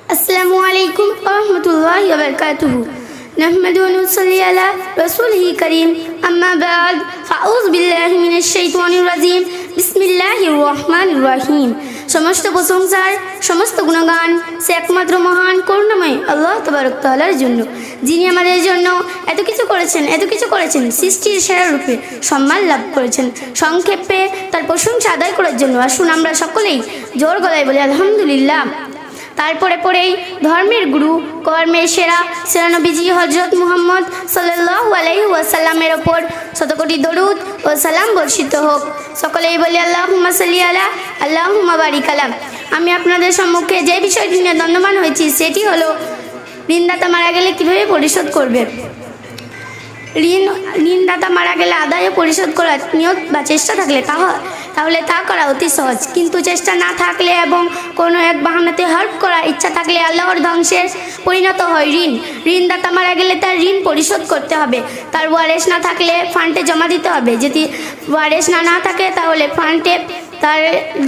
अस्सलामु अलैकुम वरहमतुल्लाहि वबरकातुहू। नहमदु व नुसल्ली अला रसूलिही करीम, अम्मा बाद, फाऊज़ु बिल्लाहि मिनश शैतानिर रजीम, बिस्मिल्लाहिर रहमानिर रहीम। समस्त प्रशंसार समस्त गुणगान से एकमात्र महान করুণাময় আল্লাহ তাবারক তাআলার জন্য, যিনি আমাদের জন্য এত কিছু করেছেন সৃষ্টির সেরা রূপে সম্মান লাভ করেছেন। সংক্ষেপে তার প্রশংসা আদায় করার জন্য আসুন আমরা সকলেই জোর গলায় বলি আলহামদুলিল্লাহ। তারপরে পরেই ধর্মের গুরু কর্মের সেরা নবীজি হযরত মুহাম্মদ সাল্লাল্লাহু আলাইহি ওয়াসাল্লামের ওপর শতকোটি দরুদ ও সালাম বর্ষিত হোক। সকলেই বলি আল্লাহুম্মা সাল্লি আলা আল্লাহুম্মা বারিক আলা। আমি আপনাদের সম্মুখে যে বিষয়টি নিয়ে দ্বন্দ্বমান হয়েছি সেটি হলো ঋণদাতা মারা গেলে কিভাবে পরিশোধ করবে। ঋণদাতা মারা গেলে আদায় পরিশোধ করার নিয়ত বা চেষ্টা থাকলে তাহলে তা করা অতি সহজ, কিন্তু চেষ্টা না থাকলে এবং কোনো এক বাহানাতে হেল্প করার ইচ্ছা থাকলে আল্লাহর ধ্বংসের পরিণত হয় ঋণদাতা মারা গেলে তার ঋণ পরিশোধ করতে হবে। তার ওয়ারেস না থাকলে ফান্ডে জমা দিতে হবে। যদি ওয়ারেস না থাকে তাহলে ফান্ডে তার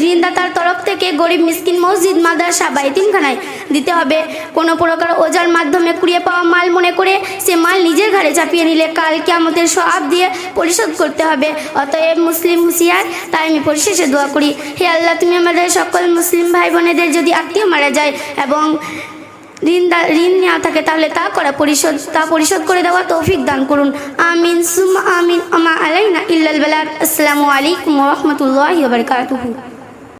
ঋণদাতার তরফ থেকে গরিব মিসকিন মসজিদ মাদ্রাসা বা এতিমখানায় দিতে হবে। কোনো প্রকার ওজার মাধ্যমে কুড়িয়ে পাওয়া মাল মনে করে সে মাল নিজের ঘাড়ে চাপিয়ে নিলে কাল কিয়ামতের সওয়াব দিয়ে পরিশোধ করতে হবে। অতএব মুসলিম হুঁশিয়ার। তাই আমি পরিশেষে দোয়া করি, হে আল্লাহ, তুমি আমাদের সকল মুসলিম ভাই বোনেদের যদি আত্মীয় মারা যায় এবং ঋণ নেওয়া থাকে তাহলে তা পরিশোধ করে দেওয়া তৌফিক দান করুন। আমিন সুম্মা আমিন। আমা আলাইনা ইল্লাল বালাগ। আসসালামু আলাইকুম ওয়া রাহমাতুল্লাহি ওয়া বারাকাতুহু।